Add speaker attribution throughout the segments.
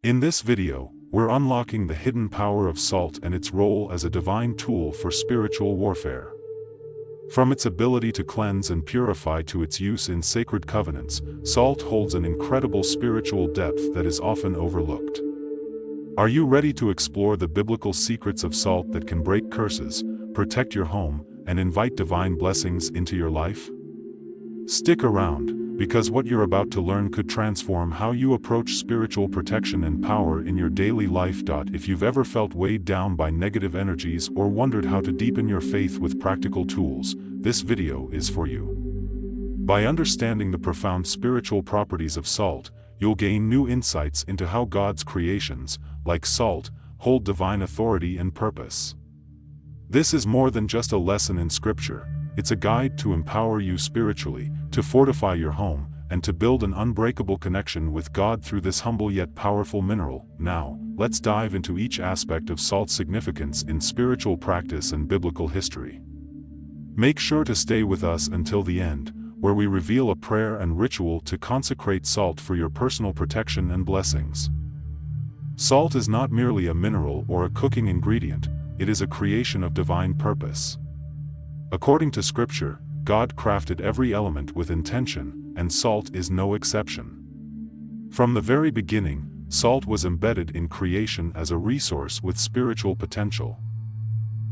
Speaker 1: In this video, we're unlocking the hidden power of salt and its role as a divine tool for spiritual warfare. From its ability to cleanse and purify to its use in sacred covenants, salt holds an incredible spiritual depth that is often overlooked. Are you ready to explore the biblical secrets of salt that can break curses, protect your home, and invite divine blessings into your life? Stick around, because what you're about to learn could transform how you approach spiritual protection and power in your daily life. If you've ever felt weighed down by negative energies or wondered how to deepen your faith with practical tools, this video is for you. By understanding the profound spiritual properties of salt, you'll gain new insights into how God's creations, like salt, hold divine authority and purpose. This is more than just a lesson in Scripture. It's a guide to empower you spiritually, to fortify your home, and to build an unbreakable connection with God through this humble yet powerful mineral. Now, let's dive into each aspect of salt's significance in spiritual practice and biblical history. Make sure to stay with us until the end, where we reveal a prayer and ritual to consecrate salt for your personal protection and blessings. Salt is not merely a mineral or a cooking ingredient, it is a creation of divine purpose. According to Scripture, God crafted every element with intention, and salt is no exception. From the very beginning, salt was embedded in creation as a resource with spiritual potential.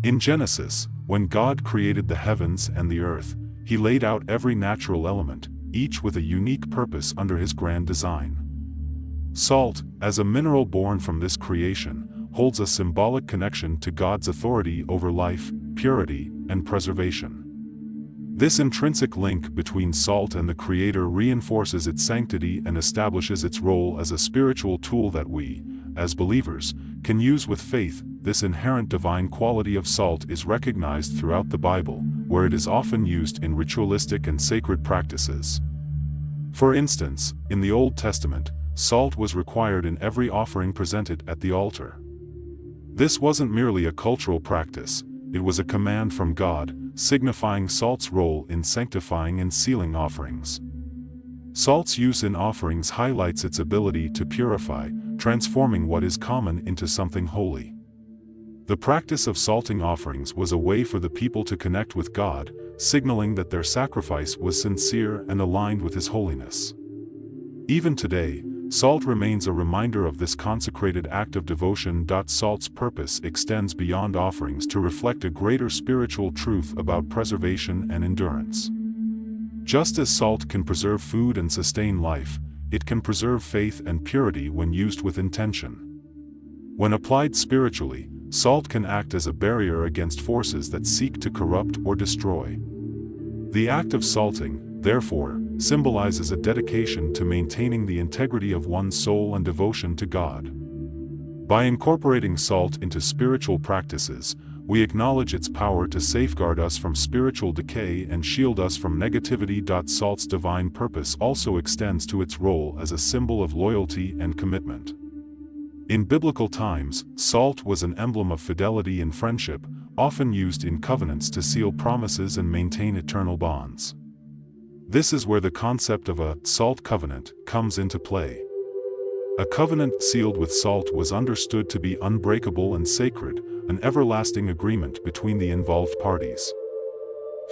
Speaker 1: In Genesis, when God created the heavens and the earth, He laid out every natural element, each with a unique purpose under His grand design. Salt, as a mineral born from this creation, holds a symbolic connection to God's authority over life, purity, and preservation. This intrinsic link between salt and the Creator reinforces its sanctity and establishes its role as a spiritual tool that we, as believers, can use with faith. This inherent divine quality of salt is recognized throughout the Bible, where it is often used in ritualistic and sacred practices. For instance, in the Old Testament, salt was required in every offering presented at the altar. This wasn't merely a cultural practice, it was a command from God, signifying salt's role in sanctifying and sealing offerings. Salt's use in offerings highlights its ability to purify, transforming what is common into something holy. The practice of salting offerings was a way for the people to connect with God, signaling that their sacrifice was sincere and aligned with His holiness. Even today, salt remains a reminder of this consecrated act of devotion. Salt's purpose extends beyond offerings to reflect a greater spiritual truth about preservation and endurance. Just as salt can preserve food and sustain life, it can preserve faith and purity when used with intention. When applied spiritually, salt can act as a barrier against forces that seek to corrupt or destroy. The act of salting, therefore, symbolizes a dedication to maintaining the integrity of one's soul and devotion to God. By incorporating salt into spiritual practices, we acknowledge its power to safeguard us from spiritual decay and shield us from negativity. Salt's divine purpose also extends to its role as a symbol of loyalty and commitment. In biblical times, salt was an emblem of fidelity and friendship, often used in covenants to seal promises and maintain eternal bonds. This is where the concept of a salt covenant comes into play. A covenant sealed with salt was understood to be unbreakable and sacred, an everlasting agreement between the involved parties.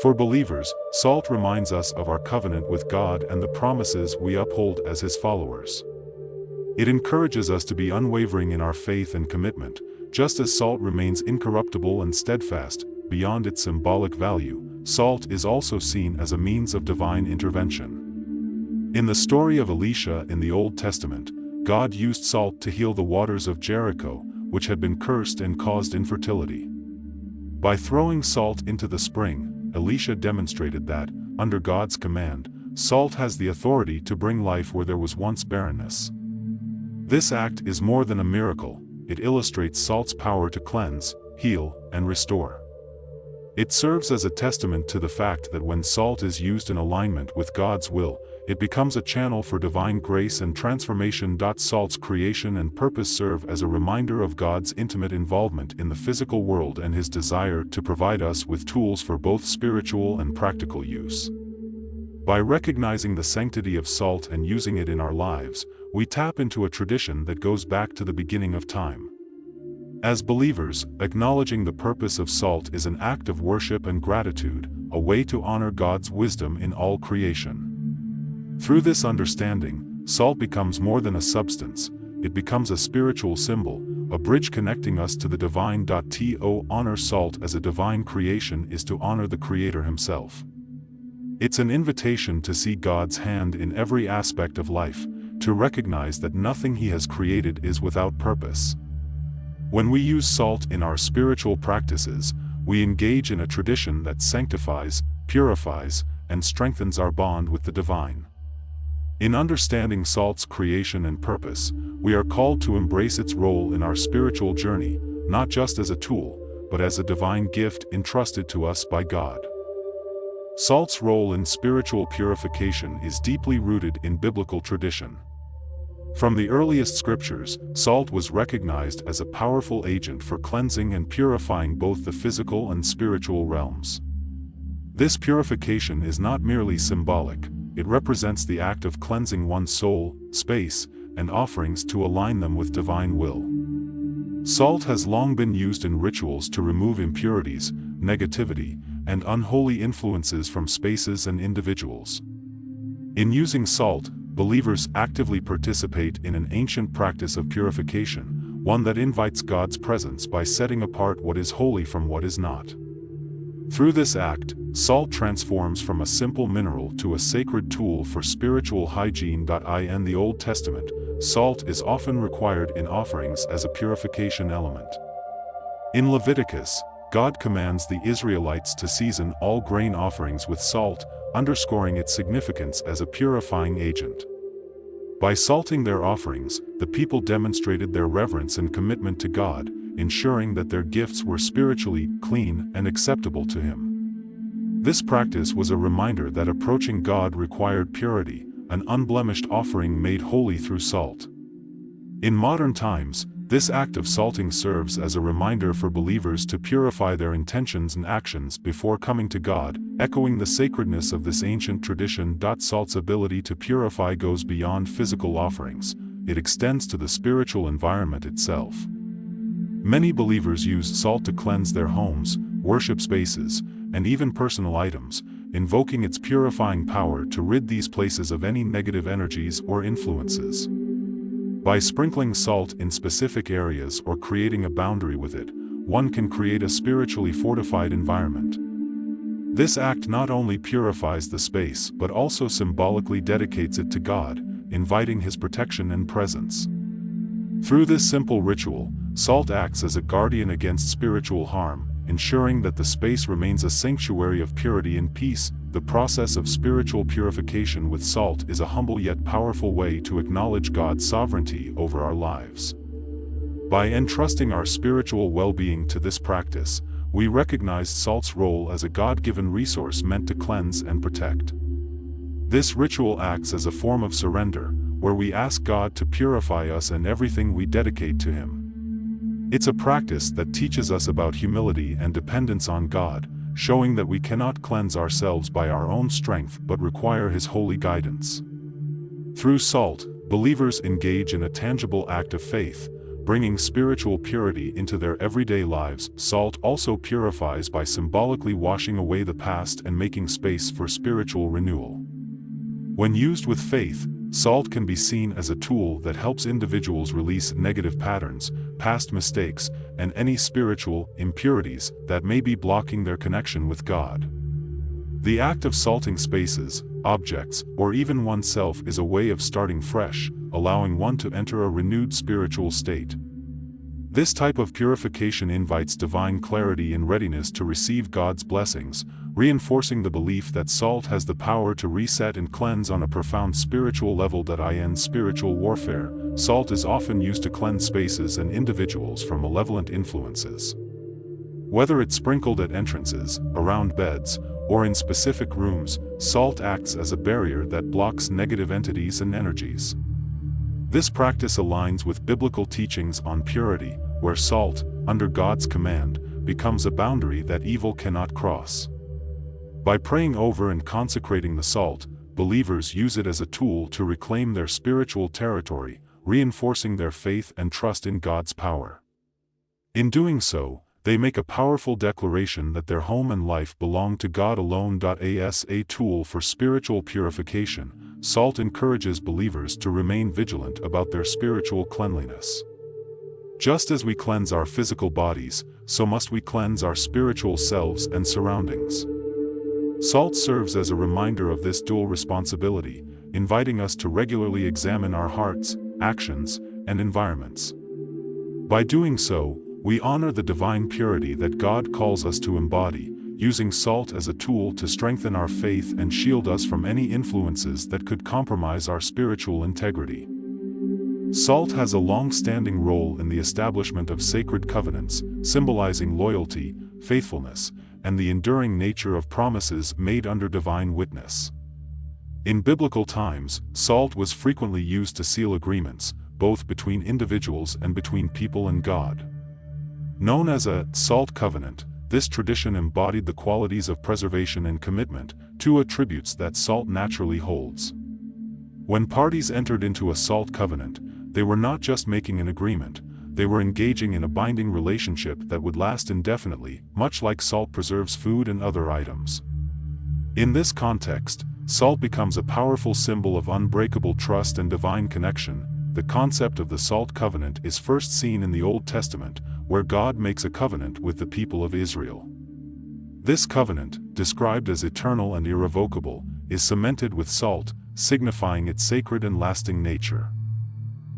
Speaker 1: For believers, salt reminds us of our covenant with God and the promises we uphold as His followers. It encourages us to be unwavering in our faith and commitment, just as salt remains incorruptible and steadfast. Beyond its symbolic value, salt is also seen as a means of divine intervention. In the story of Elisha in the Old Testament, God used salt to heal the waters of Jericho, which had been cursed and caused infertility. By throwing salt into the spring, Elisha demonstrated that, under God's command, salt has the authority to bring life where there was once barrenness. This act is more than a miracle, it illustrates salt's power to cleanse, heal, and restore. It serves as a testament to the fact that when salt is used in alignment with God's will, it becomes a channel for divine grace and transformation. Salt's creation and purpose serve as a reminder of God's intimate involvement in the physical world and His desire to provide us with tools for both spiritual and practical use. By recognizing the sanctity of salt and using it in our lives, we tap into a tradition that goes back to the beginning of time. As believers, acknowledging the purpose of salt is an act of worship and gratitude, a way to honor God's wisdom in all creation. Through this understanding, salt becomes more than a substance, it becomes a spiritual symbol, a bridge connecting us to the divine. To honor salt as a divine creation is to honor the Creator Himself. It's an invitation to see God's hand in every aspect of life, to recognize that nothing He has created is without purpose. When we use salt in our spiritual practices, we engage in a tradition that sanctifies, purifies, and strengthens our bond with the divine. In understanding salt's creation and purpose, we are called to embrace its role in our spiritual journey, not just as a tool, but as a divine gift entrusted to us by God. Salt's role in spiritual purification is deeply rooted in biblical tradition. From the earliest scriptures, salt was recognized as a powerful agent for cleansing and purifying both the physical and spiritual realms. This purification is not merely symbolic, it represents the act of cleansing one's soul, space, and offerings to align them with divine will. Salt has long been used in rituals to remove impurities, negativity, and unholy influences from spaces and individuals. In using salt, believers actively participate in an ancient practice of purification, one that invites God's presence by setting apart what is holy from what is not. Through this act, salt transforms from a simple mineral to a sacred tool for spiritual hygiene. In the Old Testament, salt is often required in offerings as a purification element. In Leviticus, God commands the Israelites to season all grain offerings with salt, underscoring its significance as a purifying agent. By salting their offerings, the people demonstrated their reverence and commitment to God, ensuring that their gifts were spiritually clean and acceptable to Him. This practice was a reminder that approaching God required purity, an unblemished offering made holy through salt. In modern times, this act of salting serves as a reminder for believers to purify their intentions and actions before coming to God, echoing the sacredness of this ancient tradition. Salt's ability to purify goes beyond physical offerings, it extends to the spiritual environment itself. Many believers use salt to cleanse their homes, worship spaces, and even personal items, invoking its purifying power to rid these places of any negative energies or influences. By sprinkling salt in specific areas or creating a boundary with it, one can create a spiritually fortified environment. This act not only purifies the space but also symbolically dedicates it to God, inviting His protection and presence. Through this simple ritual, salt acts as a guardian against spiritual harm, ensuring that the space remains a sanctuary of purity and peace. The process of spiritual purification with salt is a humble yet powerful way to acknowledge God's sovereignty over our lives. By entrusting our spiritual well-being to this practice, we recognize salt's role as a God-given resource meant to cleanse and protect. This ritual acts as a form of surrender, where we ask God to purify us and everything we dedicate to Him. It's a practice that teaches us about humility and dependence on God, showing that we cannot cleanse ourselves by our own strength but require His holy guidance. Through salt, believers engage in a tangible act of faith, bringing spiritual purity into their everyday lives. Salt also purifies by symbolically washing away the past and making space for spiritual renewal. When used with faith, salt can be seen as a tool that helps individuals release negative patterns, past mistakes, and any spiritual impurities that may be blocking their connection with God. The act of salting spaces, objects, or even oneself is a way of starting fresh, allowing one to enter a renewed spiritual state. This type of purification invites divine clarity and readiness to receive God's blessings, reinforcing the belief that salt has the power to reset and cleanse on a profound spiritual level. In spiritual warfare, salt is often used to cleanse spaces and individuals from malevolent influences. Whether it's sprinkled at entrances, around beds, or in specific rooms, salt acts as a barrier that blocks negative entities and energies. This practice aligns with biblical teachings on purity, where salt, under God's command, becomes a boundary that evil cannot cross. By praying over and consecrating the salt, believers use it as a tool to reclaim their spiritual territory, reinforcing their faith and trust in God's power. In doing so, they make a powerful declaration that their home and life belong to God alone. As a tool for spiritual purification, salt encourages believers to remain vigilant about their spiritual cleanliness. Just as we cleanse our physical bodies, so must we cleanse our spiritual selves and surroundings. Salt serves as a reminder of this dual responsibility, inviting us to regularly examine our hearts, actions, and environments. By doing so, we honor the divine purity that God calls us to embody, using salt as a tool to strengthen our faith and shield us from any influences that could compromise our spiritual integrity. Salt has a long-standing role in the establishment of sacred covenants, symbolizing loyalty, faithfulness, and the enduring nature of promises made under divine witness. In biblical times, salt was frequently used to seal agreements, both between individuals and between people and God. Known as a salt covenant, this tradition embodied the qualities of preservation and commitment, two attributes that salt naturally holds. When parties entered into a salt covenant, they were not just making an agreement, they were engaging in a binding relationship that would last indefinitely, much like salt preserves food and other items. In this context, salt becomes a powerful symbol of unbreakable trust and divine connection. The concept of the salt covenant is first seen in the Old Testament, where God makes a covenant with the people of Israel. This covenant, described as eternal and irrevocable, is cemented with salt, signifying its sacred and lasting nature.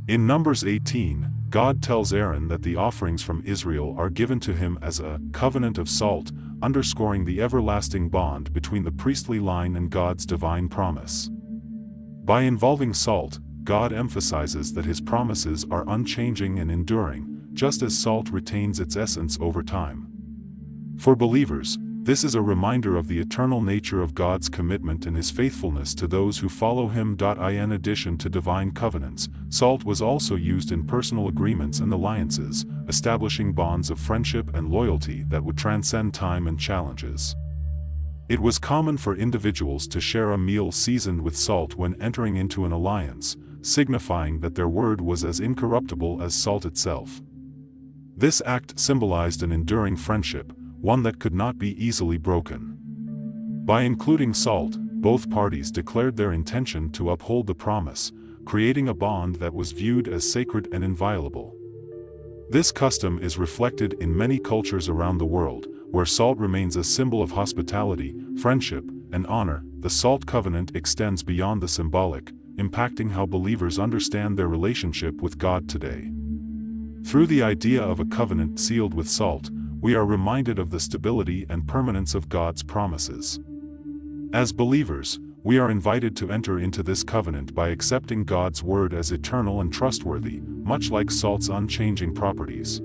Speaker 1: In Numbers 18, God tells Aaron that the offerings from Israel are given to him as a covenant of salt, underscoring the everlasting bond between the priestly line and God's divine promise. By involving salt, God emphasizes that his promises are unchanging and enduring, just as salt retains its essence over time. For believers, this is a reminder of the eternal nature of God's commitment and his faithfulness to those who follow him. In addition to divine covenants, salt was also used in personal agreements and alliances, establishing bonds of friendship and loyalty that would transcend time and challenges. It was common for individuals to share a meal seasoned with salt when entering into an alliance, signifying that their word was as incorruptible as salt itself. This act symbolized an enduring friendship, one that could not be easily broken. By including salt, both parties declared their intention to uphold the promise, creating a bond that was viewed as sacred and inviolable. This custom is reflected in many cultures around the world, where salt remains a symbol of hospitality, friendship, and honor. The salt covenant extends beyond the symbolic, impacting how believers understand their relationship with God today. Through the idea of a covenant sealed with salt, we are reminded of the stability and permanence of God's promises. As believers, we are invited to enter into this covenant by accepting God's word as eternal and trustworthy, much like salt's unchanging properties.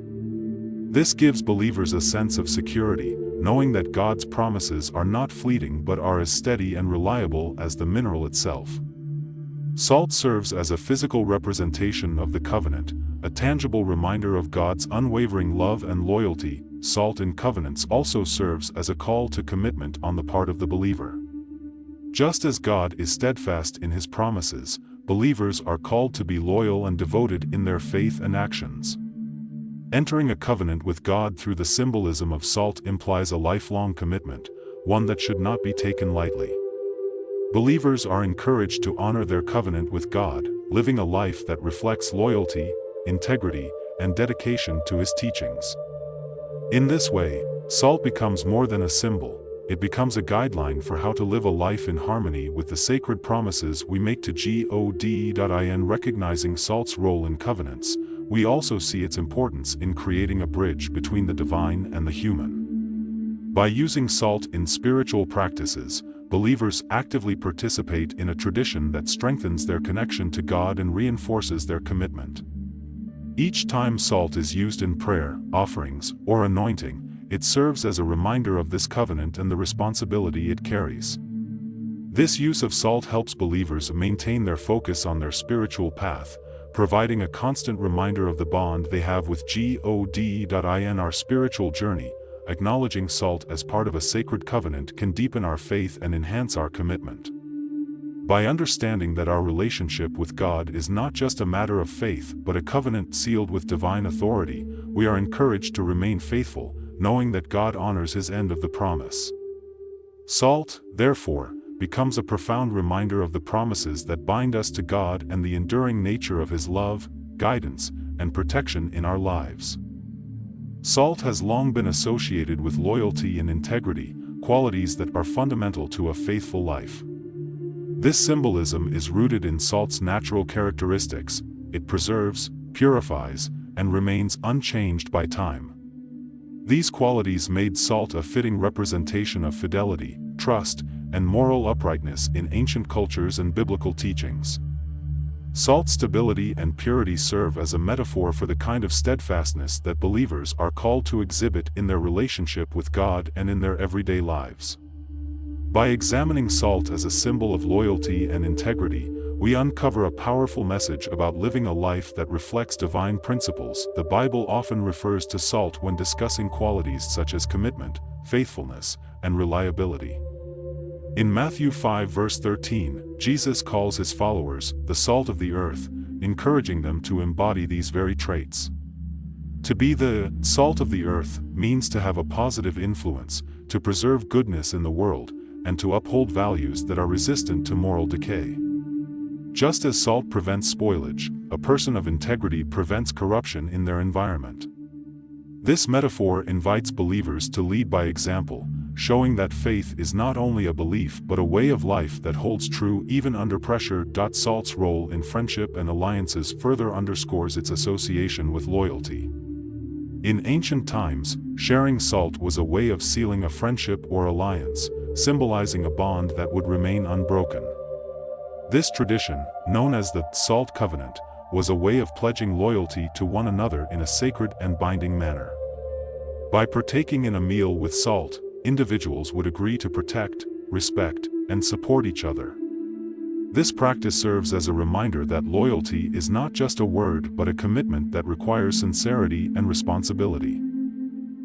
Speaker 1: This gives believers a sense of security, knowing that God's promises are not fleeting but are as steady and reliable as the mineral itself. Salt serves as a physical representation of the covenant, a tangible reminder of God's unwavering love and loyalty. Salt in covenants also serves as a call to commitment on the part of the believer. Just as God is steadfast in his promises, believers are called to be loyal and devoted in their faith and actions. Entering a covenant with God through the symbolism of salt implies a lifelong commitment, one that should not be taken lightly. Believers are encouraged to honor their covenant with God, living a life that reflects loyalty, integrity, and dedication to his teachings. In this way, salt becomes more than a symbol, it becomes a guideline for how to live a life in harmony with the sacred promises we make to God. In recognizing salt's role in covenants, we also see its importance in creating a bridge between the divine and the human. By using salt in spiritual practices, believers actively participate in a tradition that strengthens their connection to God and reinforces their commitment. Each time salt is used in prayer, offerings, or anointing, it serves as a reminder of this covenant and the responsibility it carries. This use of salt helps believers maintain their focus on their spiritual path, providing a constant reminder of the bond they have with God. In our spiritual journey, acknowledging salt as part of a sacred covenant can deepen our faith and enhance our commitment. By understanding that our relationship with God is not just a matter of faith but a covenant sealed with divine authority, we are encouraged to remain faithful, knowing that God honors his end of the promise. Salt, therefore, becomes a profound reminder of the promises that bind us to God and the enduring nature of his love, guidance, and protection in our lives. Salt has long been associated with loyalty and integrity, qualities that are fundamental to a faithful life. This symbolism is rooted in salt's natural characteristics. It preserves, purifies, and remains unchanged by time. These qualities made salt a fitting representation of fidelity, trust, and moral uprightness in ancient cultures and biblical teachings. Salt's stability and purity serve as a metaphor for the kind of steadfastness that believers are called to exhibit in their relationship with God and in their everyday lives. By examining salt as a symbol of loyalty and integrity, we uncover a powerful message about living a life that reflects divine principles. The Bible often refers to salt when discussing qualities such as commitment, faithfulness, and reliability. In Matthew 5 verse 13, Jesus calls his followers the salt of the earth, encouraging them to embody these very traits. To be the salt of the earth means to have a positive influence, to preserve goodness in the world, and to uphold values that are resistant to moral decay. Just as salt prevents spoilage, a person of integrity prevents corruption in their environment. This metaphor invites believers to lead by example, showing that faith is not only a belief but a way of life that holds true even under pressure. Salt's role in friendship and alliances further underscores its association with loyalty. In ancient times, sharing salt was a way of sealing a friendship or alliance, symbolizing a bond that would remain unbroken. This tradition, known as the Salt Covenant, was a way of pledging loyalty to one another in a sacred and binding manner. By partaking in a meal with salt, individuals would agree to protect, respect, and support each other. This practice serves as a reminder that loyalty is not just a word but a commitment that requires sincerity and responsibility.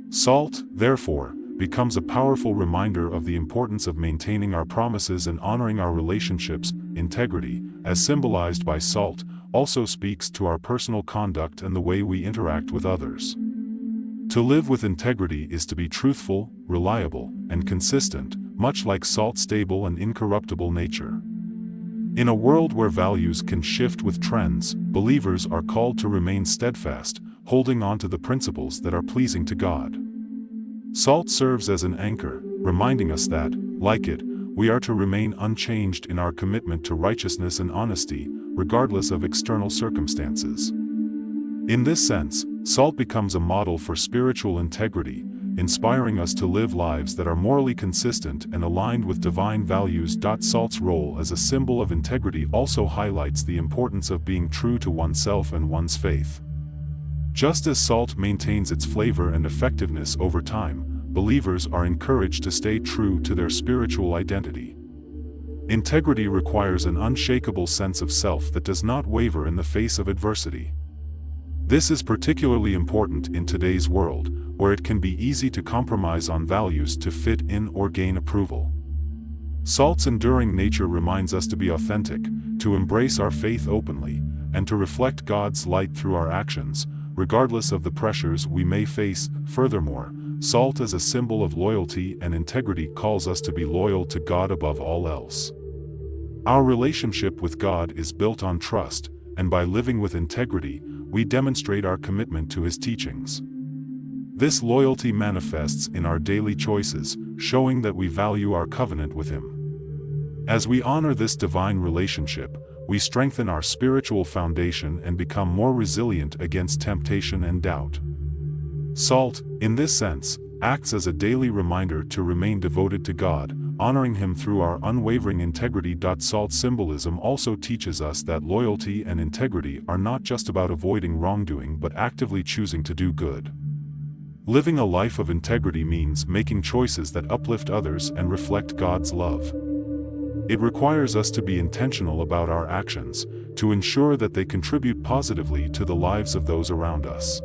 Speaker 1: Salt, therefore, becomes a powerful reminder of the importance of maintaining our promises and honoring our relationships. Integrity, as symbolized by salt, also speaks to our personal conduct and the way we interact with others. To live with integrity is to be truthful, reliable, and consistent, much like salt's stable and incorruptible nature. In a world where values can shift with trends, believers are called to remain steadfast, holding on to the principles that are pleasing to God. Salt serves as an anchor, reminding us that, like it, we are to remain unchanged in our commitment to righteousness and honesty, regardless of external circumstances. In this sense, salt becomes a model for spiritual integrity, inspiring us to live lives that are morally consistent and aligned with divine values. Salt's role as a symbol of integrity also highlights the importance of being true to oneself and one's faith. Just as salt maintains its flavor and effectiveness over time, believers are encouraged to stay true to their spiritual identity. Integrity requires an unshakable sense of self that does not waver in the face of adversity. This is particularly important in today's world, where it can be easy to compromise on values to fit in or gain approval. Salt's enduring nature reminds us to be authentic, to embrace our faith openly, and to reflect God's light through our actions, regardless of the pressures we may face. Furthermore, salt as a symbol of loyalty and integrity calls us to be loyal to God above all else. Our relationship with God is built on trust, and by living with integrity, we demonstrate our commitment to His teachings. This loyalty manifests in our daily choices, showing that we value our covenant with Him. As we honor this divine relationship, we strengthen our spiritual foundation and become more resilient against temptation and doubt. Salt, in this sense, acts as a daily reminder to remain devoted to God, honoring Him through our unwavering integrity. Salt symbolism also teaches us that loyalty and integrity are not just about avoiding wrongdoing but actively choosing to do good. Living a life of integrity means making choices that uplift others and reflect God's love. It requires us to be intentional about our actions, to ensure that they contribute positively to the lives of those around us.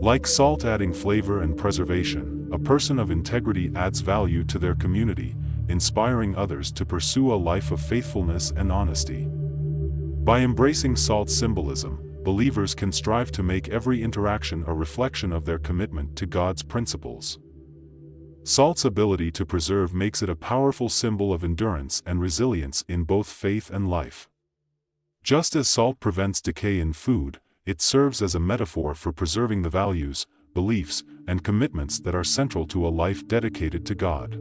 Speaker 1: Like salt adding flavor and preservation, a person of integrity adds value to their community, inspiring others to pursue a life of faithfulness and honesty. By embracing salt's symbolism, believers can strive to make every interaction a reflection of their commitment to God's principles. Salt's ability to preserve makes it a powerful symbol of endurance and resilience in both faith and life. Just as salt prevents decay in food, it serves as a metaphor for preserving the values, beliefs, and commitments that are central to a life dedicated to God.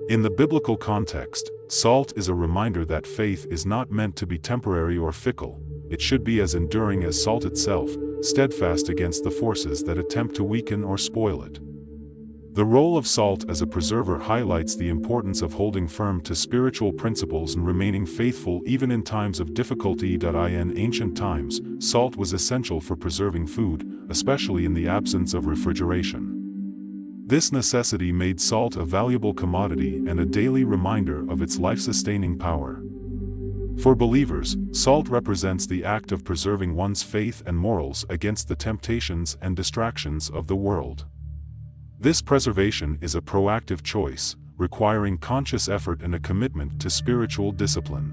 Speaker 1: In the biblical context, salt is a reminder that faith is not meant to be temporary or fickle. It should be as enduring as salt itself, steadfast against the forces that attempt to weaken or spoil it. The role of salt as a preserver highlights the importance of holding firm to spiritual principles and remaining faithful even in times of difficulty. In ancient times, salt was essential for preserving food, especially in the absence of refrigeration. This necessity made salt a valuable commodity and a daily reminder of its life-sustaining power. For believers, salt represents the act of preserving one's faith and morals against the temptations and distractions of the world. This preservation is a proactive choice, requiring conscious effort and a commitment to spiritual discipline.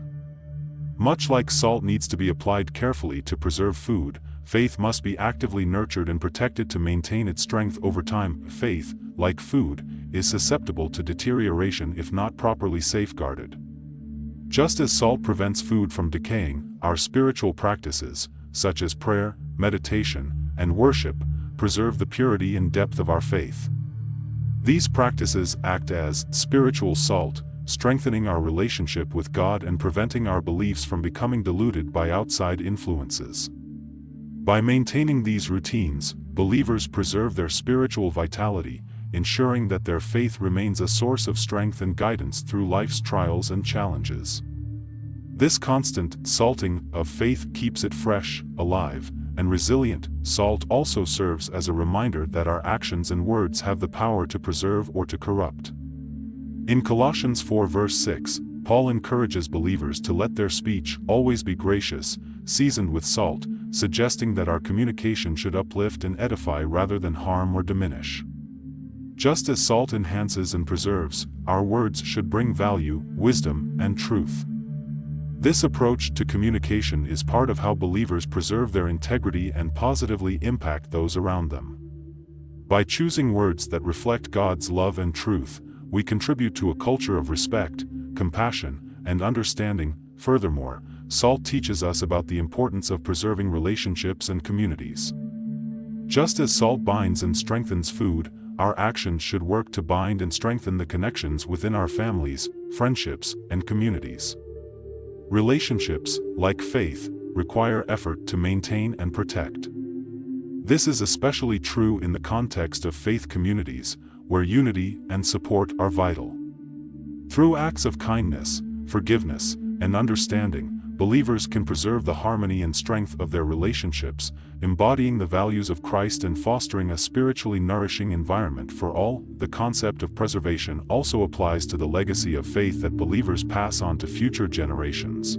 Speaker 1: Much like salt needs to be applied carefully to preserve food, faith must be actively nurtured and protected to maintain its strength over time. Faith, like food, is susceptible to deterioration if not properly safeguarded. Just as salt prevents food from decaying, our spiritual practices, such as prayer, meditation, and worship, preserve the purity and depth of our faith. These practices act as spiritual salt, strengthening our relationship with God and preventing our beliefs from becoming diluted by outside influences. By maintaining these routines, believers preserve their spiritual vitality, ensuring that their faith remains a source of strength and guidance through life's trials and challenges. This constant salting of faith keeps it fresh, alive, and resilient. Salt also serves as a reminder that our actions and words have the power to preserve or to corrupt. In Colossians 4 verse 6, Paul encourages believers to let their speech always be gracious, seasoned with salt, suggesting that our communication should uplift and edify rather than harm or diminish. Just as salt enhances and preserves, our words should bring value, wisdom, and truth. This approach to communication is part of how believers preserve their integrity and positively impact those around them. By choosing words that reflect God's love and truth, we contribute to a culture of respect, compassion, and understanding. Furthermore, salt teaches us about the importance of preserving relationships and communities. Just as salt binds and strengthens food, our actions should work to bind and strengthen the connections within our families, friendships, and communities. Relationships, like faith, require effort to maintain and protect. This is especially true in the context of faith communities, where unity and support are vital. Through acts of kindness, forgiveness, and understanding, believers can preserve the harmony and strength of their relationships, embodying the values of Christ and fostering a spiritually nourishing environment for all. The concept of preservation also applies to the legacy of faith that believers pass on to future generations.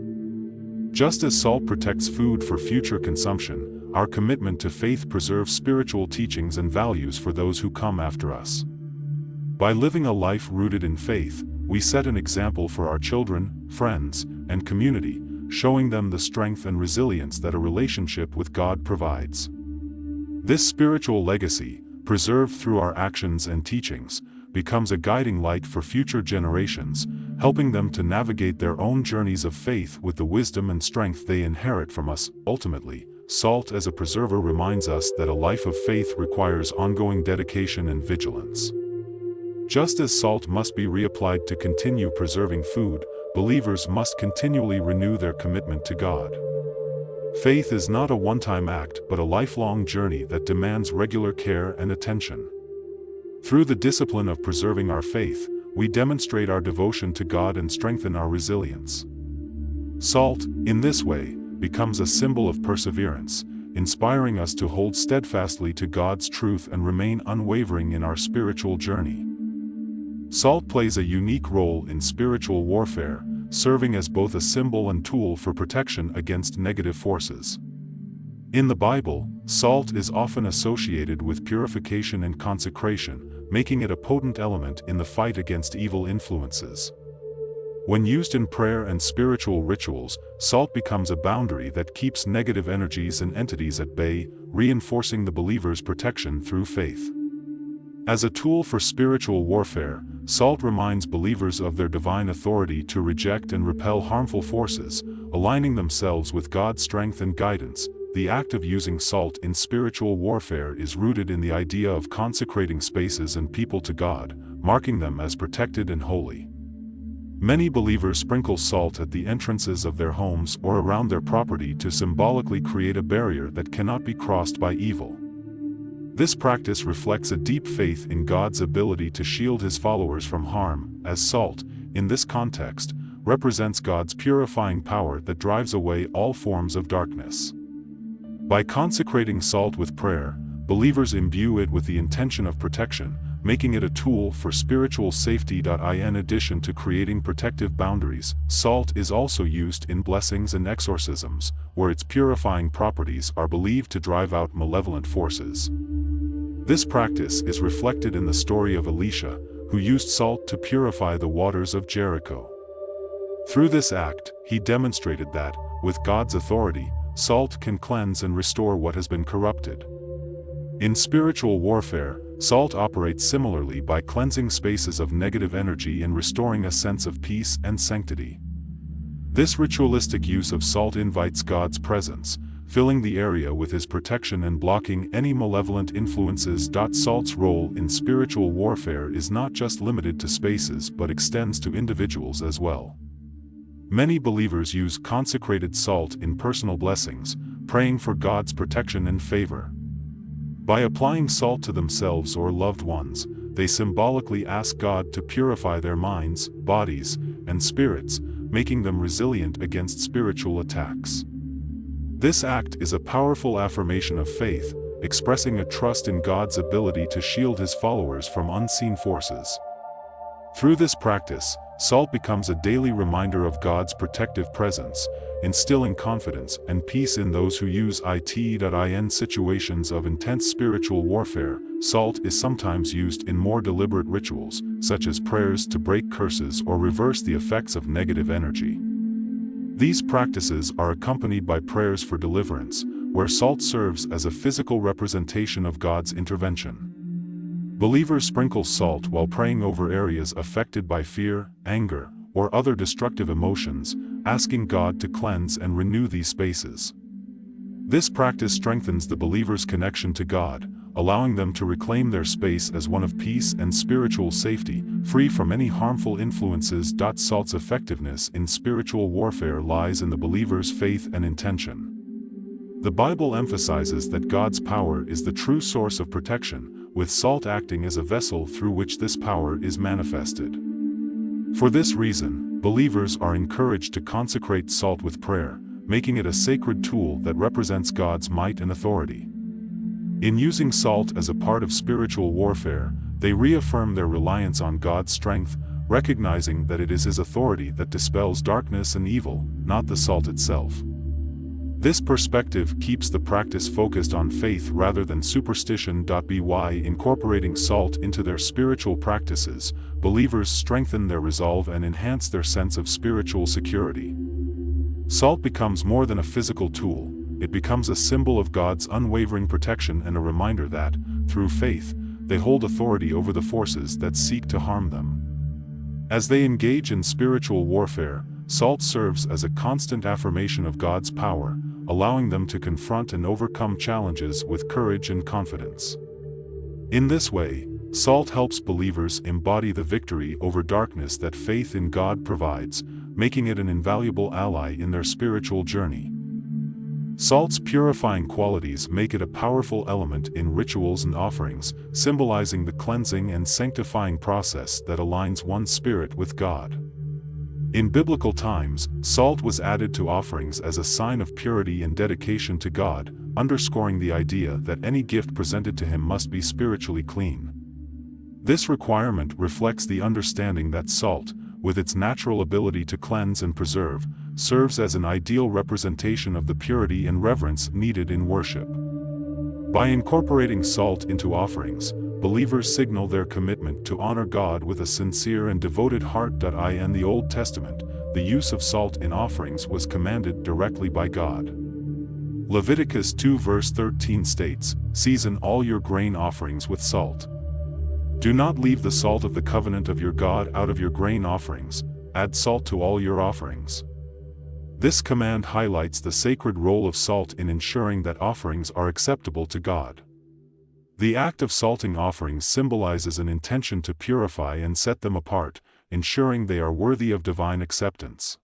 Speaker 1: Just as salt protects food for future consumption, our commitment to faith preserves spiritual teachings and values for those who come after us. By living a life rooted in faith, we set an example for our children, friends, and community, showing them the strength and resilience that a relationship with God provides. This spiritual legacy, preserved through our actions and teachings, becomes a guiding light for future generations, helping them to navigate their own journeys of faith with the wisdom and strength they inherit from us. Ultimately, salt as a preserver reminds us that a life of faith requires ongoing dedication and vigilance. Just as salt must be reapplied to continue preserving food, believers must continually renew their commitment to God. Faith is not a one-time act but a lifelong journey that demands regular care and attention. Through the discipline of preserving our faith, we demonstrate our devotion to God and strengthen our resilience. Salt, in this way, becomes a symbol of perseverance, inspiring us to hold steadfastly to God's truth and remain unwavering in our spiritual journey. Salt plays a unique role in spiritual warfare, serving as both a symbol and tool for protection against negative forces. In the Bible, salt is often associated with purification and consecration, making it a potent element in the fight against evil influences. When used in prayer and spiritual rituals, salt becomes a boundary that keeps negative energies and entities at bay, reinforcing the believer's protection through faith. As a tool for spiritual warfare, salt reminds believers of their divine authority to reject and repel harmful forces, aligning themselves with God's strength and guidance. The act of using salt in spiritual warfare is rooted in the idea of consecrating spaces and people to God, marking them as protected and holy. Many believers sprinkle salt at the entrances of their homes or around their property to symbolically create a barrier that cannot be crossed by evil. This practice reflects a deep faith in God's ability to shield His followers from harm, as salt, in this context, represents God's purifying power that drives away all forms of darkness. By consecrating salt with prayer, believers imbue it with the intention of protection, making it a tool for spiritual safety. In addition to creating protective boundaries, salt is also used in blessings and exorcisms, where its purifying properties are believed to drive out malevolent forces. This practice is reflected in the story of Elisha, who used salt to purify the waters of Jericho. Through this act, he demonstrated that, with God's authority, salt can cleanse and restore what has been corrupted. In spiritual warfare, salt operates similarly by cleansing spaces of negative energy and restoring a sense of peace and sanctity. This ritualistic use of salt invites God's presence, filling the area with His protection and blocking any malevolent influences. Salt's role in spiritual warfare is not just limited to spaces but extends to individuals as well. Many believers use consecrated salt in personal blessings, praying for God's protection and favor. By applying salt to themselves or loved ones, they symbolically ask God to purify their minds, bodies, and spirits, making them resilient against spiritual attacks. This act is a powerful affirmation of faith, expressing a trust in God's ability to shield His followers from unseen forces. Through this practice, salt becomes a daily reminder of God's protective presence, instilling confidence and peace in those who use it. In situations of intense spiritual warfare, salt is sometimes used in more deliberate rituals, such as prayers to break curses or reverse the effects of negative energy. These practices are accompanied by prayers for deliverance, where salt serves as a physical representation of God's intervention. Believers sprinkle salt while praying over areas affected by fear, anger, or other destructive emotions, asking God to cleanse and renew these spaces. This practice strengthens the believer's connection to God, allowing them to reclaim their space as one of peace and spiritual safety, free from any harmful influences. Salt's effectiveness in spiritual warfare lies in the believer's faith and intention. The Bible emphasizes that God's power is the true source of protection, with salt acting as a vessel through which this power is manifested. For this reason, believers are encouraged to consecrate salt with prayer, making it a sacred tool that represents God's might and authority. In using salt as a part of spiritual warfare, they reaffirm their reliance on God's strength, recognizing that it is His authority that dispels darkness and evil, not the salt itself. This perspective keeps the practice focused on faith rather than superstition. By incorporating salt into their spiritual practices, believers strengthen their resolve and enhance their sense of spiritual security. Salt becomes more than a physical tool, it becomes a symbol of God's unwavering protection and a reminder that, through faith, they hold authority over the forces that seek to harm them. As they engage in spiritual warfare, salt serves as a constant affirmation of God's power, allowing them to confront and overcome challenges with courage and confidence. In this way, salt helps believers embody the victory over darkness that faith in God provides, making it an invaluable ally in their spiritual journey. Salt's purifying qualities make it a powerful element in rituals and offerings, symbolizing the cleansing and sanctifying process that aligns one's spirit with God. In biblical times, salt was added to offerings as a sign of purity and dedication to God, underscoring the idea that any gift presented to Him must be spiritually clean. This requirement reflects the understanding that salt, with its natural ability to cleanse and preserve, serves as an ideal representation of the purity and reverence needed in worship. By incorporating salt into offerings, believers signal their commitment to honor God with a sincere and devoted heart. In the Old Testament, the use of salt in offerings was commanded directly by God. Leviticus 2 verse 13 states, "Season all your grain offerings with salt. Do not leave the salt of the covenant of your God out of your grain offerings, add salt to all your offerings." This command highlights the sacred role of salt in ensuring that offerings are acceptable to God. The act of salting offerings symbolizes an intention to purify and set them apart, ensuring they are worthy of divine acceptance.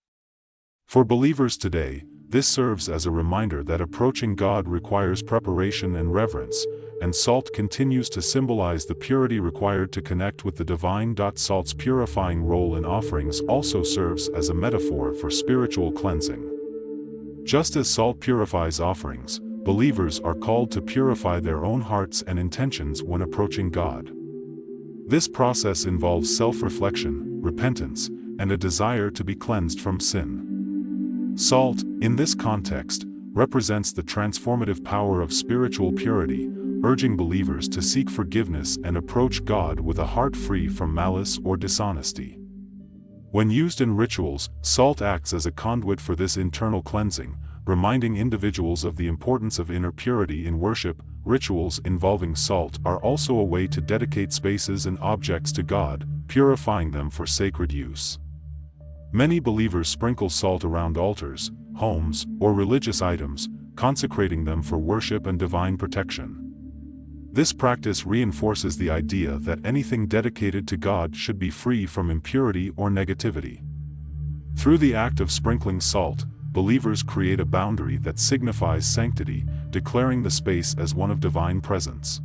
Speaker 1: For believers today, this serves as a reminder that approaching God requires preparation and reverence, and salt continues to symbolize the purity required to connect with the divine. Salt's purifying role in offerings also serves as a metaphor for spiritual cleansing. Just as salt purifies offerings, believers are called to purify their own hearts and intentions when approaching God. This process involves self-reflection, repentance, and a desire to be cleansed from sin. Salt, in this context, represents the transformative power of spiritual purity, urging believers to seek forgiveness and approach God with a heart free from malice or dishonesty. When used in rituals, salt acts as a conduit for this internal cleansing, reminding individuals of the importance of inner purity in worship. Rituals involving salt are also a way to dedicate spaces and objects to God, purifying them for sacred use. Many believers sprinkle salt around altars, homes, or religious items, consecrating them for worship and divine protection. This practice reinforces the idea that anything dedicated to God should be free from impurity or negativity. Through the act of sprinkling salt, believers create a boundary that signifies sanctity, declaring the space as one of divine presence.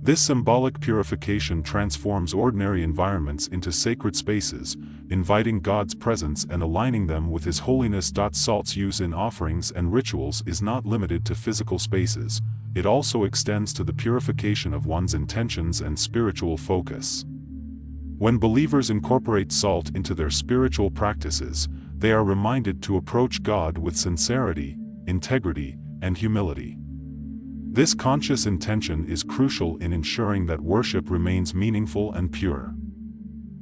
Speaker 1: This symbolic purification transforms ordinary environments into sacred spaces, inviting God's presence and aligning them with His holiness. Salt's use in offerings and rituals is not limited to physical spaces, it also extends to the purification of one's intentions and spiritual focus. When believers incorporate salt into their spiritual practices, they are reminded to approach God with sincerity, integrity, and humility. This conscious intention is crucial in ensuring that worship remains meaningful and pure.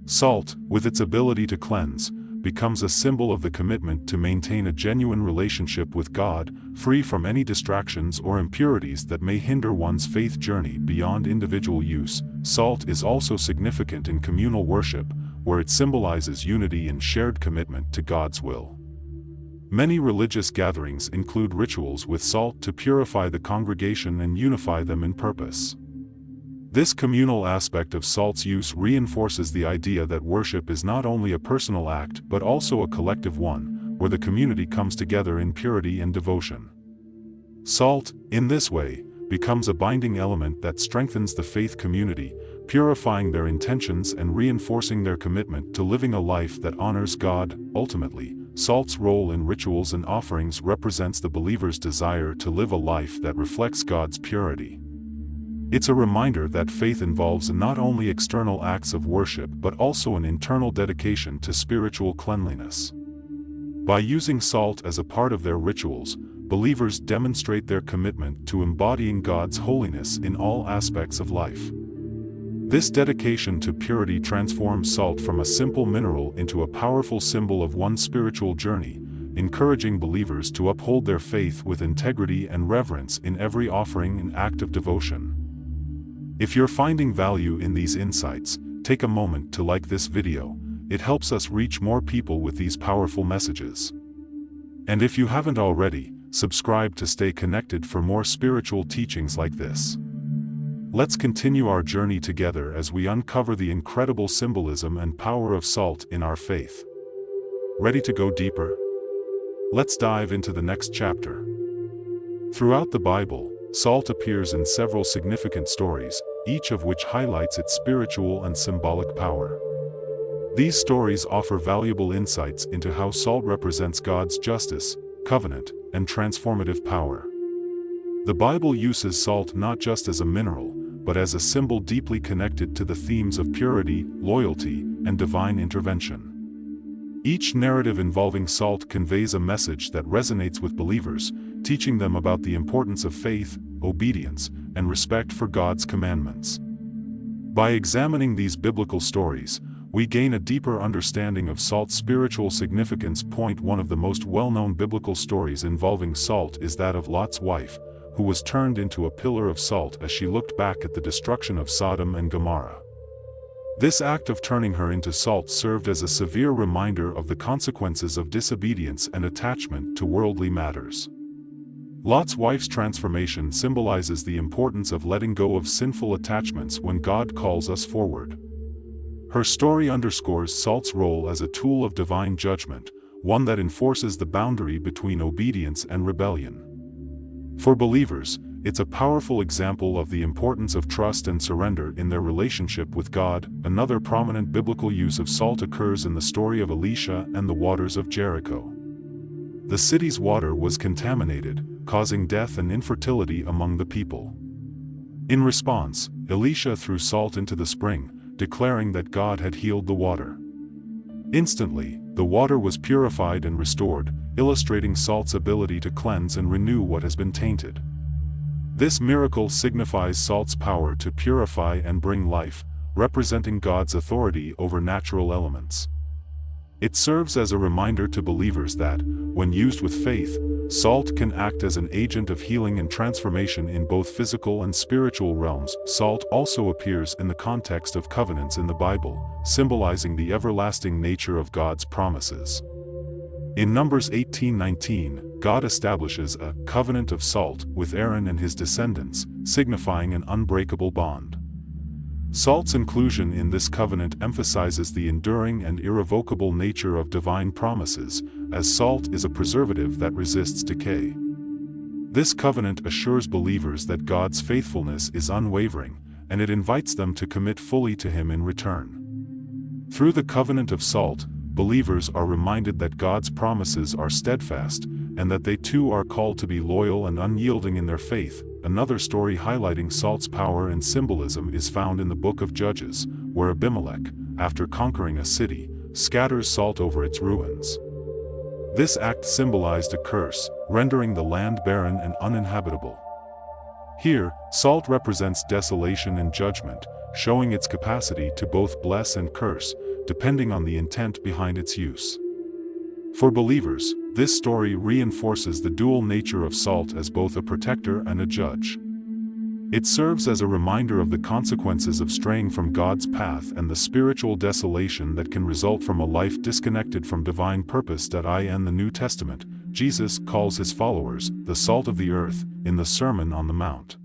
Speaker 1: Salt, with its ability to cleanse, becomes a symbol of the commitment to maintain a genuine relationship with God, free from any distractions or impurities that may hinder one's faith journey. Beyond individual use, salt is also significant in communal worship, where it symbolizes unity and shared commitment to God's will. Many religious gatherings include rituals with salt to purify the congregation and unify them in purpose. This communal aspect of salt's use reinforces the idea that worship is not only a personal act but also a collective one, where the community comes together in purity and devotion. Salt, in this way, becomes a binding element that strengthens the faith community, purifying their intentions and reinforcing their commitment to living a life that honors God. Ultimately, salt's role in rituals and offerings represents the believer's desire to live a life that reflects God's purity. It's a reminder that faith involves not only external acts of worship but also an internal dedication to spiritual cleanliness. By using salt as a part of their rituals, believers demonstrate their commitment to embodying God's holiness in all aspects of life. This dedication to purity transforms salt from a simple mineral into a powerful symbol of one's spiritual journey, encouraging believers to uphold their faith with integrity and reverence in every offering and act of devotion. If you're finding value in these insights, take a moment to like this video. It helps us reach more people with these powerful messages. And if you haven't already, subscribe to stay connected for more spiritual teachings like this. Let's continue our journey together as we uncover the incredible symbolism and power of salt in our faith. Ready to go deeper? Let's dive into the next chapter. Throughout the Bible, salt appears in several significant stories, each of which highlights its spiritual and symbolic power. These stories offer valuable insights into how salt represents God's justice, covenant, and transformative power. The Bible uses salt not just as a mineral, but as a symbol deeply connected to the themes of purity, loyalty, and divine intervention. Each narrative involving salt conveys a message that resonates with believers, teaching them about the importance of faith, obedience, and respect for God's commandments. By examining these biblical stories, we gain a deeper understanding of salt's spiritual significance. One of the most well-known biblical stories involving salt is that of Lot's wife, who was turned into a pillar of salt as she looked back at the destruction of Sodom and Gomorrah. This act of turning her into salt served as a severe reminder of the consequences of disobedience and attachment to worldly matters. Lot's wife's transformation symbolizes the importance of letting go of sinful attachments when God calls us forward. Her story underscores salt's role as a tool of divine judgment, one that enforces the boundary between obedience and rebellion. For believers, it's a powerful example of the importance of trust and surrender in their relationship with God. Another prominent biblical use of salt occurs in the story of Elisha and the waters of Jericho. The city's water was contaminated, causing death and infertility among the people. In response, Elisha threw salt into the spring, declaring that God had healed the water. Instantly, the water was purified and restored, illustrating salt's ability to cleanse and renew what has been tainted. This miracle signifies salt's power to purify and bring life, representing God's authority over natural elements. It serves as a reminder to believers that, when used with faith, salt can act as an agent of healing and transformation in both physical and spiritual realms. Salt also appears in the context of covenants in the Bible, symbolizing the everlasting nature of God's promises. In Numbers 18:19, God establishes a covenant of salt with Aaron and his descendants, signifying an unbreakable bond. Salt's inclusion in this covenant emphasizes the enduring and irrevocable nature of divine promises, as salt is a preservative that resists decay. This covenant assures believers that God's faithfulness is unwavering, and it invites them to commit fully to Him in return. Through the covenant of salt, believers are reminded that God's promises are steadfast, and that they too are called to be loyal and unyielding in their faith. Another story highlighting salt's power and symbolism is found in the book of Judges, where Abimelech, after conquering a city, scatters salt over its ruins. This act symbolized a curse, rendering the land barren and uninhabitable. Here, salt represents desolation and judgment, showing its capacity to both bless and curse, depending on the intent behind its use. For believers, this story reinforces the dual nature of salt as both a protector and a judge. It serves as a reminder of the consequences of straying from God's path and the spiritual desolation that can result from a life disconnected from divine purpose. In the New Testament, Jesus calls his followers the salt of the earth in the Sermon on the Mount.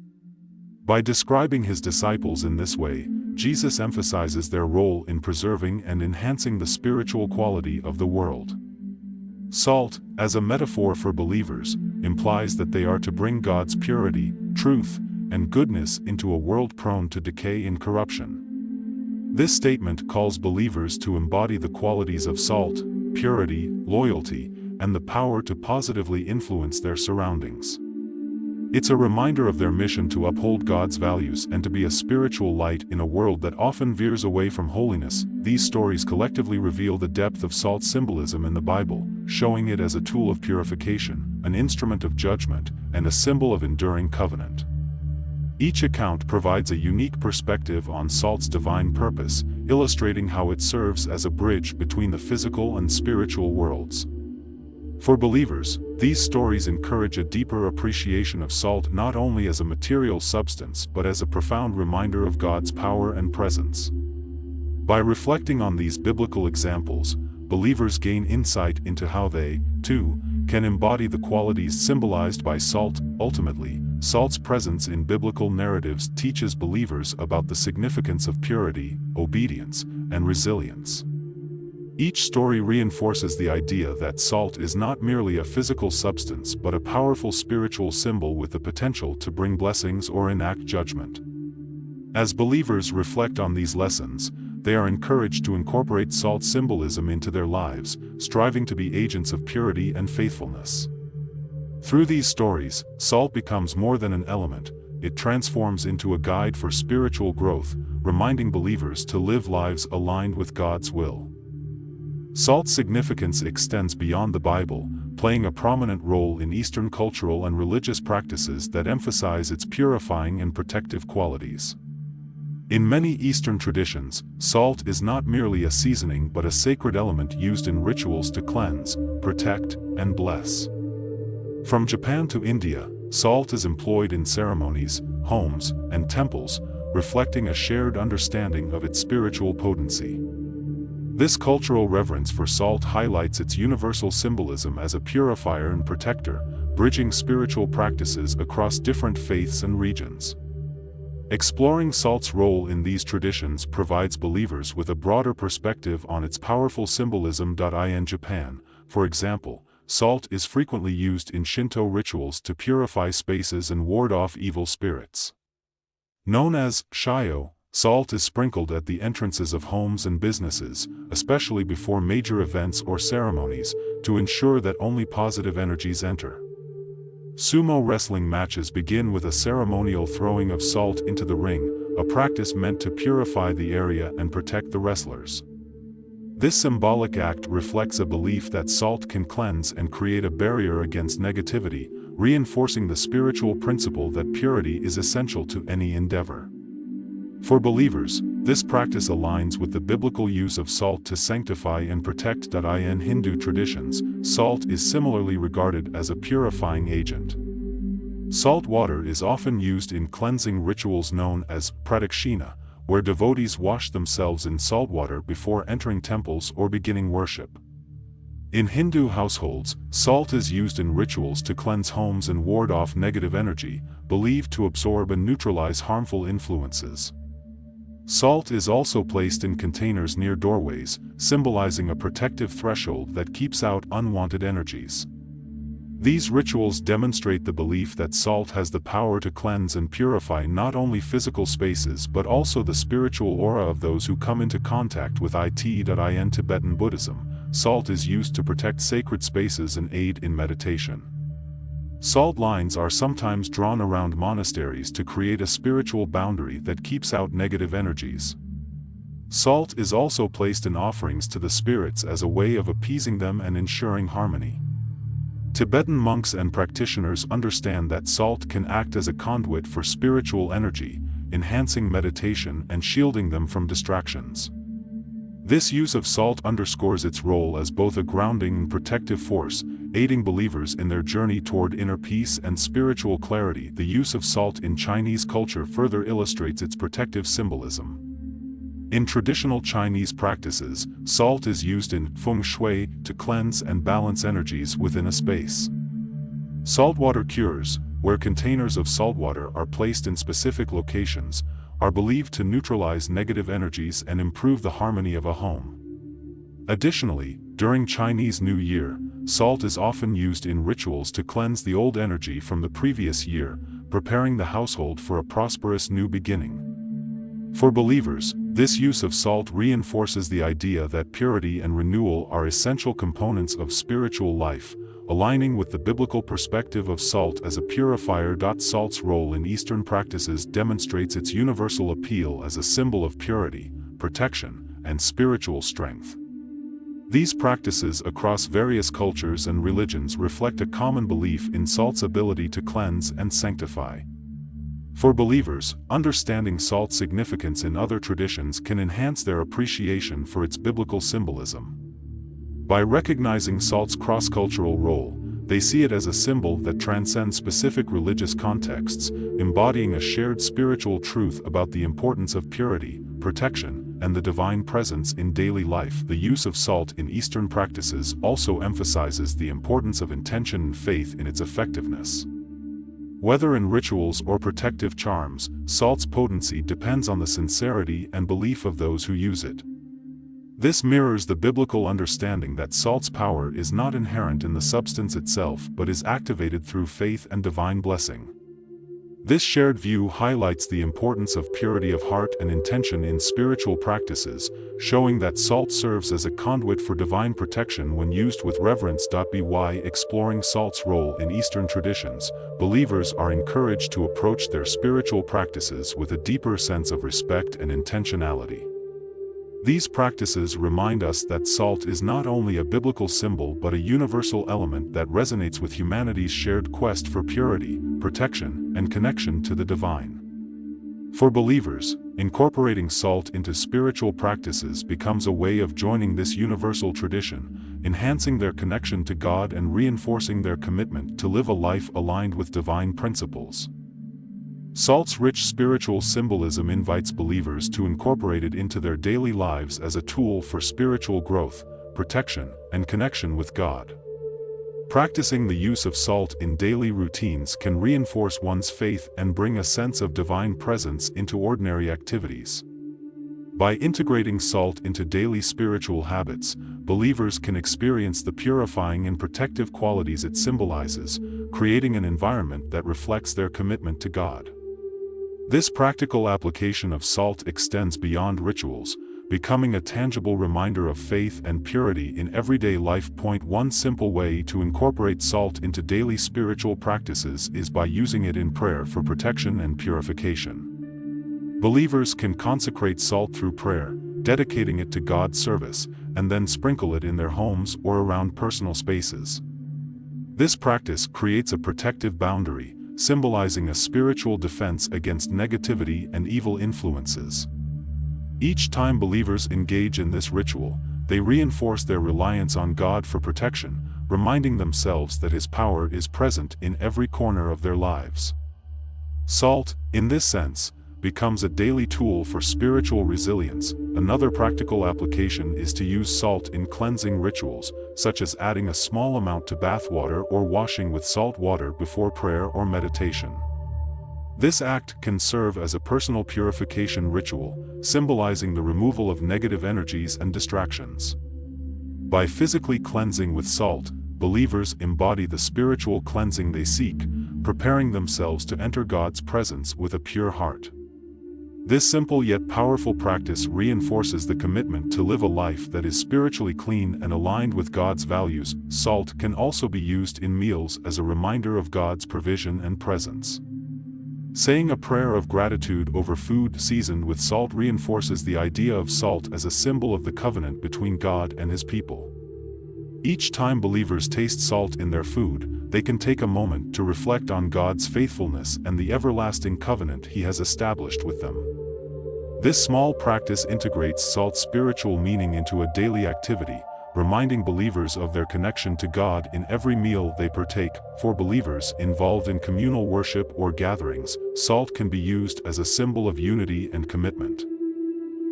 Speaker 1: By describing his disciples in this way, Jesus emphasizes their role in preserving and enhancing the spiritual quality of the world. Salt, as a metaphor for believers, implies that they are to bring God's purity, truth, and goodness into a world prone to decay and corruption. This statement calls believers to embody the qualities of salt, purity, loyalty, and the power to positively influence their surroundings. It's a reminder of their mission to uphold God's values and to be a spiritual light in a world that often veers away from holiness. These stories collectively reveal the depth of salt's symbolism in the Bible, showing it as a tool of purification, an instrument of judgment, and a symbol of enduring covenant. Each account provides a unique perspective on salt's divine purpose, illustrating how it serves as a bridge between the physical and spiritual worlds. For believers, these stories encourage a deeper appreciation of salt not only as a material substance but as a profound reminder of God's power and presence. By reflecting on these biblical examples, believers gain insight into how they, too, can embody the qualities symbolized by salt. Ultimately, salt's presence in biblical narratives teaches believers about the significance of purity, obedience, and resilience. Each story reinforces the idea that salt is not merely a physical substance but a powerful spiritual symbol with the potential to bring blessings or enact judgment. As believers reflect on these lessons, they are encouraged to incorporate salt symbolism into their lives, striving to be agents of purity and faithfulness. Through these stories, salt becomes more than an element; it transforms into a guide for spiritual growth, reminding believers to live lives aligned with God's will. Salt's significance extends beyond the Bible, playing a prominent role in Eastern cultural and religious practices that emphasize its purifying and protective qualities. In many Eastern traditions, salt is not merely a seasoning but a sacred element used in rituals to cleanse, protect, and bless. From Japan to India, salt is employed in ceremonies, homes, and temples, reflecting a shared understanding of its spiritual potency. This cultural reverence for salt highlights its universal symbolism as a purifier and protector, bridging spiritual practices across different faiths and regions. Exploring salt's role in these traditions provides believers with a broader perspective on its powerful symbolism. In Japan, for example, salt is frequently used in Shinto rituals to purify spaces and ward off evil spirits. Known as shio, salt is sprinkled at the entrances of homes and businesses, especially before major events or ceremonies, to ensure that only positive energies enter. Sumo wrestling matches begin with a ceremonial throwing of salt into the ring, a practice meant to purify the area and protect the wrestlers. This symbolic act reflects a belief that salt can cleanse and create a barrier against negativity, reinforcing the spiritual principle that purity is essential to any endeavor. For believers, this practice aligns with the biblical use of salt to sanctify and protect. In Hindu traditions, salt is similarly regarded as a purifying agent. Salt water is often used in cleansing rituals known as pradakshina, where devotees wash themselves in salt water before entering temples or beginning worship. In Hindu households, salt is used in rituals to cleanse homes and ward off negative energy, believed to absorb and neutralize harmful influences. Salt is also placed in containers near doorways, symbolizing a protective threshold that keeps out unwanted energies. These rituals demonstrate the belief that salt has the power to cleanse and purify not only physical spaces but also the spiritual aura of those who come into contact with it. In Tibetan Buddhism, salt is used to protect sacred spaces and aid in meditation. Salt lines are sometimes drawn around monasteries to create a spiritual boundary that keeps out negative energies. Salt is also placed in offerings to the spirits as a way of appeasing them and ensuring harmony. Tibetan monks and practitioners understand that salt can act as a conduit for spiritual energy, enhancing meditation and shielding them from distractions. This use of salt underscores its role as both a grounding and protective force, aiding believers in their journey toward inner peace and spiritual clarity. The use of salt in Chinese culture further illustrates its protective symbolism. In traditional Chinese practices, salt is used in feng shui to cleanse and balance energies within a space. Saltwater cures, where containers of saltwater are placed in specific locations, are believed to neutralize negative energies and improve the harmony of a home. Additionally, during Chinese New Year, salt is often used in rituals to cleanse the old energy from the previous year, preparing the household for a prosperous new beginning. For believers, this use of salt reinforces the idea that purity and renewal are essential components of spiritual life, aligning with the biblical perspective of salt as a purifier. Salt's role in Eastern practices demonstrates its universal appeal as a symbol of purity, protection, and spiritual strength. These practices across various cultures and religions reflect a common belief in salt's ability to cleanse and sanctify. For believers, understanding salt's significance in other traditions can enhance their appreciation for its biblical symbolism. By recognizing salt's cross-cultural role, they see it as a symbol that transcends specific religious contexts, embodying a shared spiritual truth about the importance of purity, protection, and the divine presence in daily life. The use of salt in Eastern practices also emphasizes the importance of intention and faith in its effectiveness. Whether in rituals or protective charms, salt's potency depends on the sincerity and belief of those who use it. This mirrors the biblical understanding that salt's power is not inherent in the substance itself but is activated through faith and divine blessing. This shared view highlights the importance of purity of heart and intention in spiritual practices, showing that salt serves as a conduit for divine protection when used with reverence. By exploring salt's role in Eastern traditions, believers are encouraged to approach their spiritual practices with a deeper sense of respect and intentionality. These practices remind us that salt is not only a biblical symbol but a universal element that resonates with humanity's shared quest for purity, protection, and connection to the divine. For believers, incorporating salt into spiritual practices becomes a way of joining this universal tradition, enhancing their connection to God and reinforcing their commitment to live a life aligned with divine principles. Salt's rich spiritual symbolism invites believers to incorporate it into their daily lives as a tool for spiritual growth, protection, and connection with God. Practicing the use of salt in daily routines can reinforce one's faith and bring a sense of divine presence into ordinary activities. By integrating salt into daily spiritual habits, believers can experience the purifying and protective qualities it symbolizes, creating an environment that reflects their commitment to God. This practical application of salt extends beyond rituals, becoming a tangible reminder of faith and purity in everyday life. One simple way to incorporate salt into daily spiritual practices is by using it in prayer for protection and purification. Believers can consecrate salt through prayer, dedicating it to God's service, and then sprinkle it in their homes or around personal spaces. This practice creates a protective boundary, symbolizing a spiritual defense against negativity and evil influences. Each time believers engage in this ritual, they reinforce their reliance on God for protection, reminding themselves that His power is present in every corner of their lives. Salt, in this sense, becomes a daily tool for spiritual resilience. Another practical application is to use salt in cleansing rituals, such as adding a small amount to bath water or washing with salt water before prayer or meditation. This act can serve as a personal purification ritual, symbolizing the removal of negative energies and distractions. By physically cleansing with salt, believers embody the spiritual cleansing they seek, preparing themselves to enter God's presence with a pure heart. This simple yet powerful practice reinforces the commitment to live a life that is spiritually clean and aligned with God's values. Salt can also be used in meals as a reminder of God's provision and presence. Saying a prayer of gratitude over food seasoned with salt reinforces the idea of salt as a symbol of the covenant between God and His people. Each time believers taste salt in their food, they can take a moment to reflect on God's faithfulness and the everlasting covenant He has established with them. This small practice integrates salt's spiritual meaning into a daily activity, reminding believers of their connection to God in every meal they partake. For believers involved in communal worship or gatherings, salt can be used as a symbol of unity and commitment.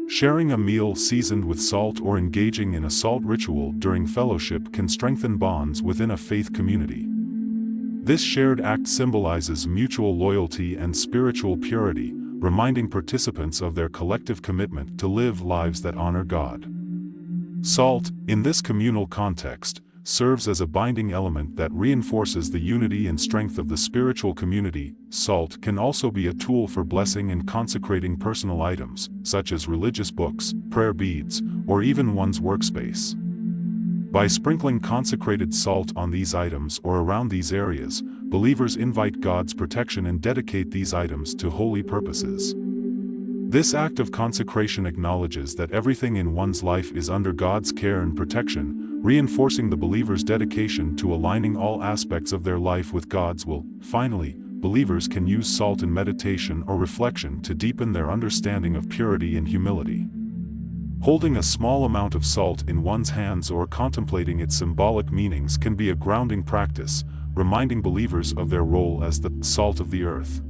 Speaker 1: Sharing a meal seasoned with salt or engaging in a salt ritual during fellowship can strengthen bonds within a faith community. This shared act symbolizes mutual loyalty and spiritual purity, reminding participants of their collective commitment to live lives that honor God. Salt, in this communal context, serves as a binding element that reinforces the unity and strength of the spiritual community. Salt can also be a tool for blessing and consecrating personal items, such as religious books, prayer beads, or even one's workspace. By sprinkling consecrated salt on these items or around these areas, believers invite God's protection and dedicate these items to holy purposes. This act of consecration acknowledges that everything in one's life is under God's care and protection, reinforcing the believer's dedication to aligning all aspects of their life with God's will. Finally, believers can use salt in meditation or reflection to deepen their understanding of purity and humility. Holding a small amount of salt in one's hands or contemplating its symbolic meanings can be a grounding practice, reminding believers of their role as the salt of the earth.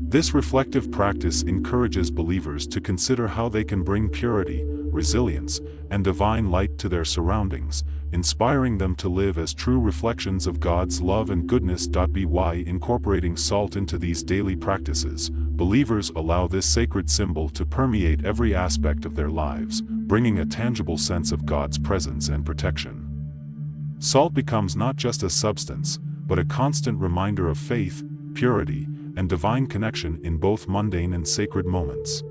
Speaker 1: This reflective practice encourages believers to consider how they can bring purity, resilience, and divine light to their surroundings, inspiring them to live as true reflections of God's love and goodness. By incorporating salt into these daily practices, believers allow this sacred symbol to permeate every aspect of their lives, bringing a tangible sense of God's presence and protection. Salt becomes not just a substance, but a constant reminder of faith, purity, and divine connection in both mundane and sacred moments.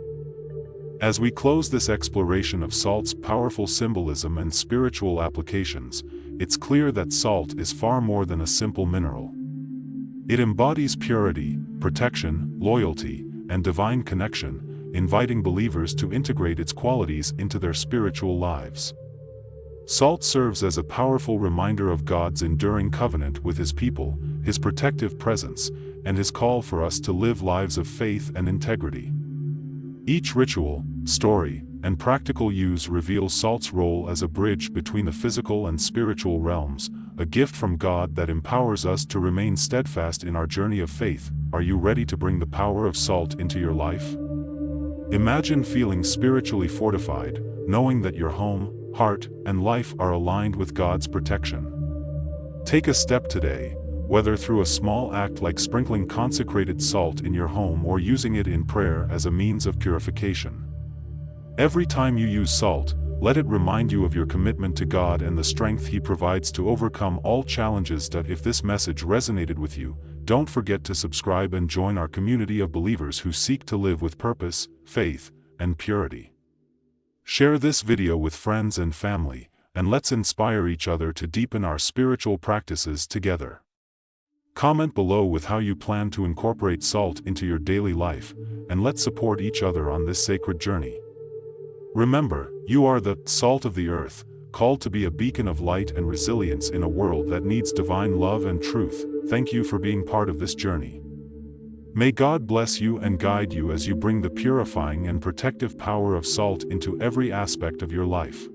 Speaker 1: As we close this exploration of salt's powerful symbolism and spiritual applications, it's clear that salt is far more than a simple mineral. It embodies purity, protection, loyalty, and divine connection, inviting believers to integrate its qualities into their spiritual lives. Salt serves as a powerful reminder of God's enduring covenant with His people, His protective presence, and His call for us to live lives of faith and integrity. Each ritual, story, and practical use reveals salt's role as a bridge between the physical and spiritual realms, a gift from God that empowers us to remain steadfast in our journey of faith. Are you ready to bring the power of salt into your life? Imagine feeling spiritually fortified, knowing that your home, heart, and life are aligned with God's protection. Take a step today, whether through a small act like sprinkling consecrated salt in your home or using it in prayer as a means of purification. Every time you use salt, let it remind you of your commitment to God and the strength He provides to overcome all challenges. If this message resonated with you, don't forget to subscribe and join our community of believers who seek to live with purpose, faith, and purity. Share this video with friends and family, and let's inspire each other to deepen our spiritual practices together. Comment below with how you plan to incorporate salt into your daily life, and let's support each other on this sacred journey. Remember, you are the salt of the earth, called to be a beacon of light and resilience in a world that needs divine love and truth. Thank you for being part of this journey. May God bless you and guide you as you bring the purifying and protective power of salt into every aspect of your life.